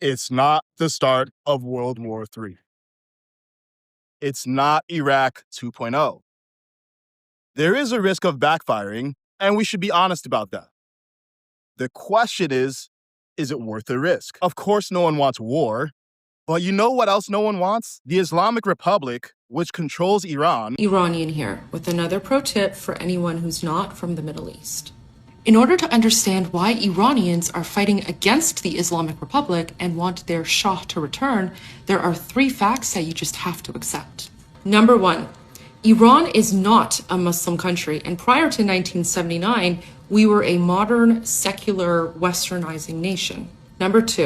It's not the start of World War III. It's not Iraq 2.0. There is a risk of backfiring, and we should be honest about that. The question is it worth the risk? Of course, no one wants war, but you know what else no one wants? The Islamic Republic, which controls Iran. Iranian here, with another pro tip for anyone who's not from the Middle East. In order to understand why Iranians are fighting against the Islamic Republic and want their Shah to return, there are 3 facts that you just have to accept. Number 1, Iran is not a Muslim country, and prior to 1979, we were a modern, secular, westernizing nation. Number 2,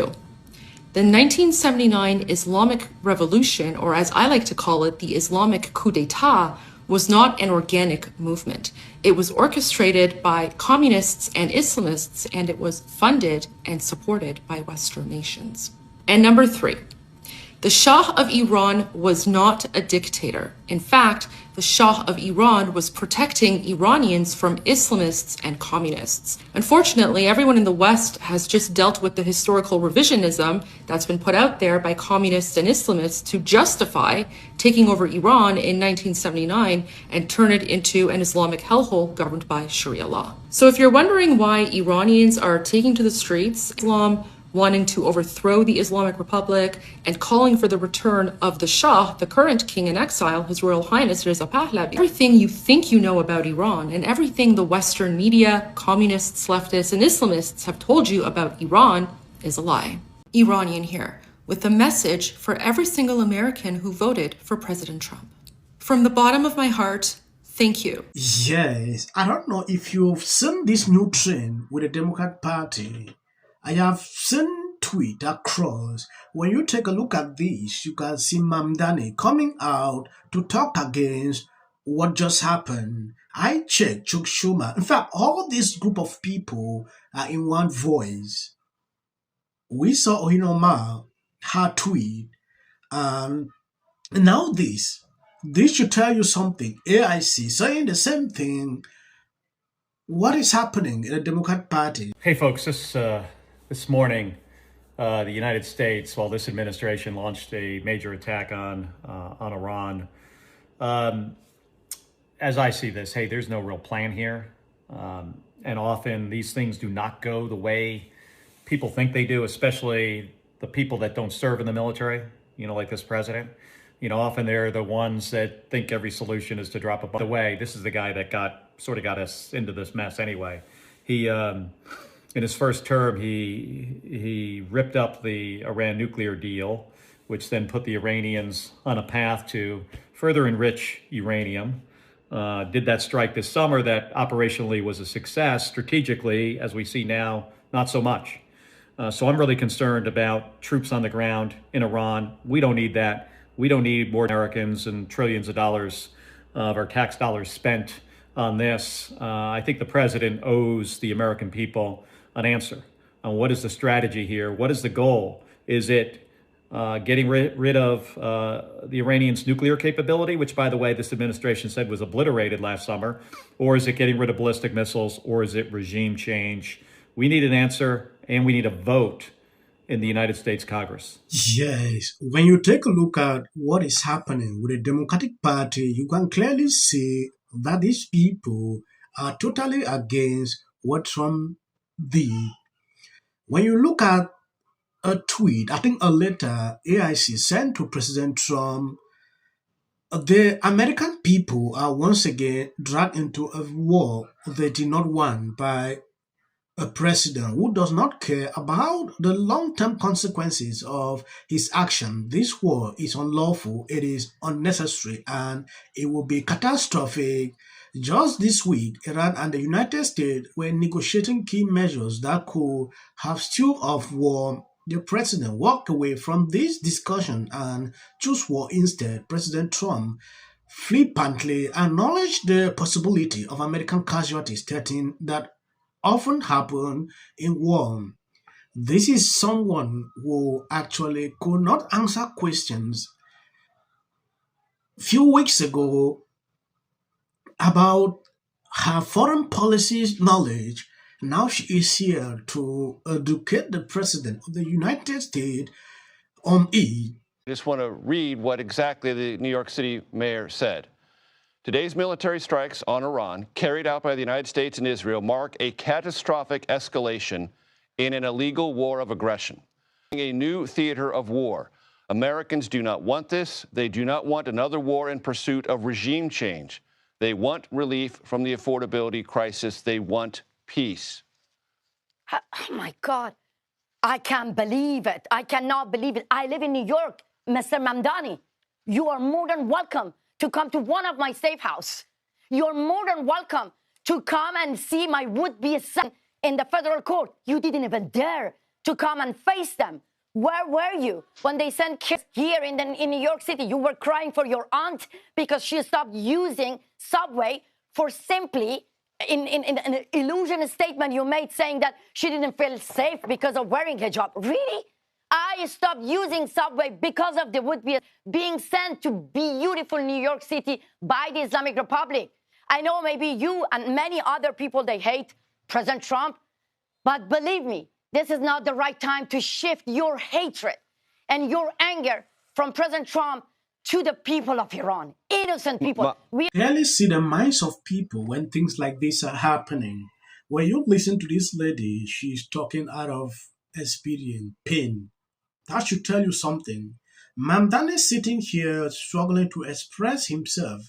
the 1979 Islamic Revolution, or as I like to call it, the Islamic coup d'etat, was not an organic movement. It was orchestrated by communists and Islamists, and it was funded and supported by Western nations. And number 3, the Shah of Iran was not a dictator. In fact, the Shah of Iran was protecting Iranians from Islamists and communists. Unfortunately, everyone in the West has just dealt with the historical revisionism that's been put out there by communists and Islamists to justify taking over Iran in 1979 and turn it into an Islamic hellhole governed by Sharia law. So if you're wondering why Iranians are taking to the streets, Islam, wanting to overthrow the Islamic Republic, and calling for the return of the Shah, the current king in exile, His Royal Highness Reza Pahlavi. Everything you think you know about Iran and everything the Western media, communists, leftists, and Islamists have told you about Iran is a lie. Iranian here, with a message for every single American who voted for President Trump. From the bottom of my heart, thank you. Yes, I don't know if you've seen this new trend with the Democrat Party. I have seen tweet across. When you take a look at this, you can see Mamdani coming out to talk against what just happened. I checked Chuck Schumer. In fact, all this group of people are in one voice. We saw Ohinoma, her tweet, and now this. This should tell you something. AIC saying the same thing. What is happening in the Democrat Party? Hey folks, this morning, the United States, while this administration launched a major attack on Iran, as I see this, hey, there's no real plan here, and often these things do not go the way people think they do, especially the people that don't serve in the military. Like this president. Often they're the ones that think every solution is to drop a bomb. By the way, this is the guy that got us into this mess anyway. He in his first term, he ripped up the Iran nuclear deal, which then put the Iranians on a path to further enrich uranium. Did that strike this summer that operationally was a success. Strategically, as we see now, not so much. So I'm really concerned about troops on the ground in Iran. We don't need that. We don't need more Americans and trillions of dollars of our tax dollars spent on this. I think the president owes the American people an answer on what is the strategy here. What is the goal? Is it getting rid of the Iranians' nuclear capability, which, by the way, this administration said was obliterated last summer? Or is it getting rid of ballistic missiles? Or is it regime change? We need an answer, and we need a vote in the United States Congress. Yes, when you take a look at what is happening with the Democratic Party, you can clearly see that these people are totally against what Trump did. When you look at a tweet, I think a letter AIC sent to President Trump, the American people are once again dragged into a war they did not want by a president who does not care about the long-term consequences of his action. This war is unlawful, it is unnecessary, and it will be catastrophic. Just this week, Iran and the United States were negotiating key measures that could have stewed off war. The president walked away from this discussion and chose war instead. President Trump flippantly acknowledged the possibility of American casualties, stating that often happen in war. This is someone who actually could not answer questions few weeks ago about her foreign policy knowledge. Now she is here to educate the President of the United States on it. I just want to read what exactly the New York City mayor said. Today's military strikes on Iran, carried out by the United States and Israel, mark a catastrophic escalation in an illegal war of aggression, a new theater of war. Americans do not want this. They do not want another war in pursuit of regime change. They want relief from the affordability crisis. They want peace. Oh my God. I can't believe it. I cannot believe it. I live in New York, Mr. Mamdani. You are more than welcome to come to one of my safe houses. You're more than welcome to come and see my would-be son in the federal court. You didn't even dare to come and face them. Where were you when they sent kids here in New York City? You were crying for your aunt because she stopped using subway for simply in an illusion statement you made saying that she didn't feel safe because of wearing hijab. Really? I stopped using subway because of the would-be being sent to beautiful New York City by the Islamic Republic. I know maybe you and many other people, they hate President Trump, but believe me, this is not the right time to shift your hatred and your anger from President Trump to the people of Iran, innocent people. We clearly see the minds of people when things like this are happening. When you listen to this lady, she's talking out of experience, pain. That should tell you something. Mamdani is sitting here struggling to express himself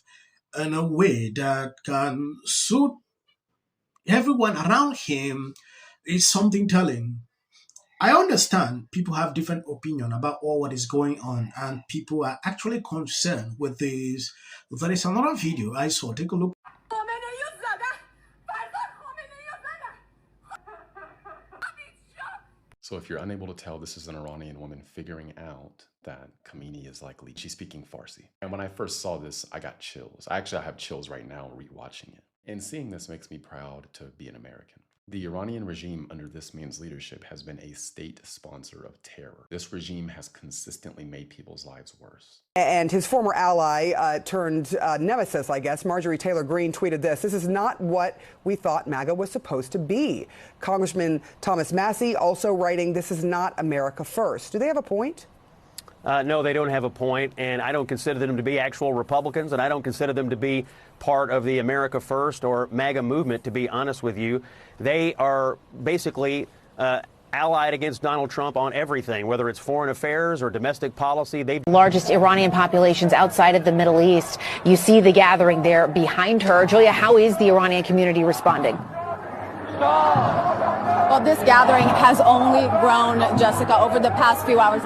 in a way that can suit everyone around him is something telling. I understand people have different opinion about all what is going on, and people are actually concerned with this. There is another video I saw. Take a look. So if you're unable to tell, this is an Iranian woman figuring out that Khamenei is likely, she's speaking Farsi. And when I first saw this, I got chills. I have chills right now rewatching it. And seeing this makes me proud to be an American. The Iranian regime under this man's leadership has been a state sponsor of terror. This regime has consistently made people's lives worse. And his former ally turned nemesis, I guess, Marjorie Taylor Greene, tweeted this: "This is not what we thought MAGA was supposed to be." Congressman Thomas Massie also writing, "This is not America first." Do they have a point? No, they don't have a point, and I don't consider them to be actual Republicans, and I don't consider them to be part of the America First or MAGA movement, to be honest with you. They are basically allied against Donald Trump on everything, whether it's foreign affairs or domestic policy. They've largest Iranian populations outside of the Middle East. You see the gathering there behind her. Julia, how is the Iranian community responding? Well, this gathering has only grown, Jessica, over the past few hours,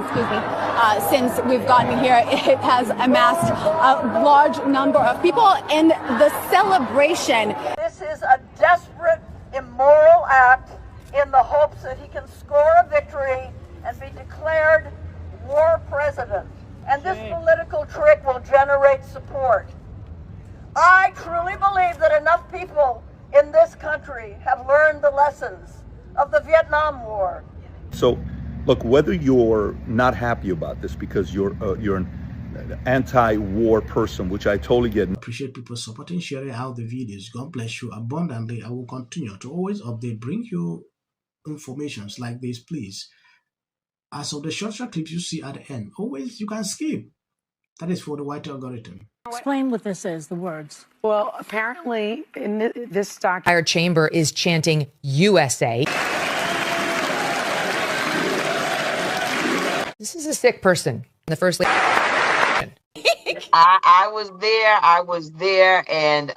since we've gotten here. It has amassed a large number of people in the celebration. This is a desperate, immoral act in the hopes that he can score a victory and be declared war president. And this political trick will generate support. I truly believe that enough people in this country have learned the lessons of the Vietnam War. So, look, whether you're not happy about this because you're an anti-war person, which I totally get. I appreciate people supporting, sharing out the videos. God bless you abundantly. I will continue to always update, bring you informations like this, please. As of the short clips you see at the end, always you can skip. That is for the white algorithm. Explain what this is, the words. Well, apparently, in this document, our chamber is chanting USA. This is a sick person. The first lady. I was there, and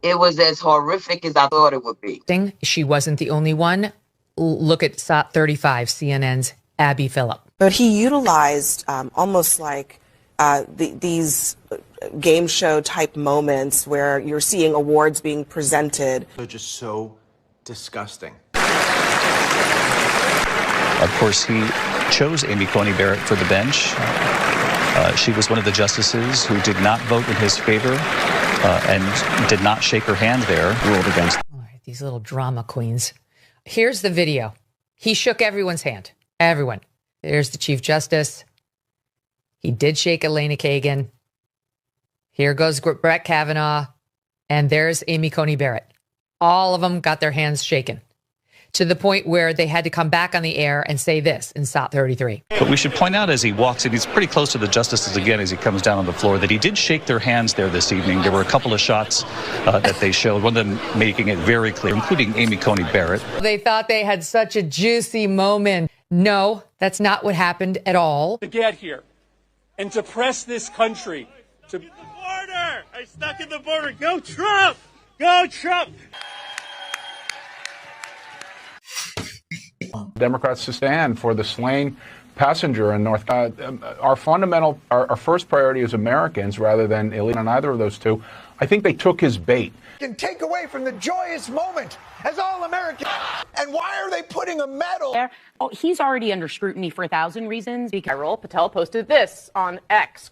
it was as horrific as I thought it would be. She wasn't the only one. Look at SOT 35, CNN's Abby Phillip. But he utilized almost like these game show type moments where you're seeing awards being presented. They're just so disgusting. Of course, he chose Amy Coney Barrett for the bench. She was one of the justices who did not vote in his favor and did not shake her hand there, ruled against. All right, these little drama queens. Here's the video. He shook everyone's hand. Everyone. There's the Chief Justice. He did shake Elena Kagan. Here goes Brett Kavanaugh. And there's Amy Coney Barrett. All of them got their hands shaken. to the point where they had to come back on the air and say this in Stop 33. But we should point out as he walks in, he's pretty close to the justices again as he comes down on the floor, that he did shake their hands there this evening. There were a couple of shots that they showed, one of them making it very clear, including Amy Coney Barrett. They thought they had such a juicy moment. No, that's not what happened at all. To get here and to press this country to the border. I stuck at the border. Go Trump! Go Trump! Democrats to stand for the slain passenger in North. Our first priority is Americans rather than illegal on either of those two. I think they took his bait. Can take away from the joyous moment as all Americans. And why are they putting a medal? Oh, he's already under scrutiny for 1,000 reasons. Viral Patel posted this on X.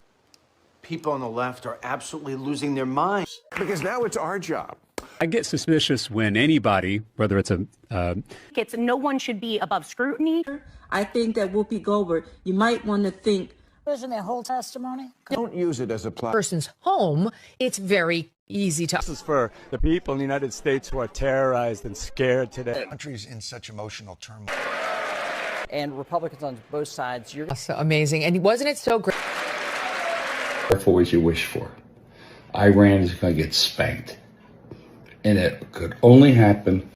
People on the left are absolutely losing their minds. Because now it's our job. I get suspicious when anybody, whether it's It's no one should be above scrutiny. I think that Whoopi Goldberg, you might want to think. Isn't their whole testimony? Don't use it as a platform. Person's home, it's very easy to. This is for the people in the United States who are terrorized and scared today. The country's in such emotional turmoil. And Republicans on both sides. You're so amazing. And wasn't it so great? Careful what you wish for. Iran is going to get spanked. And it could only happen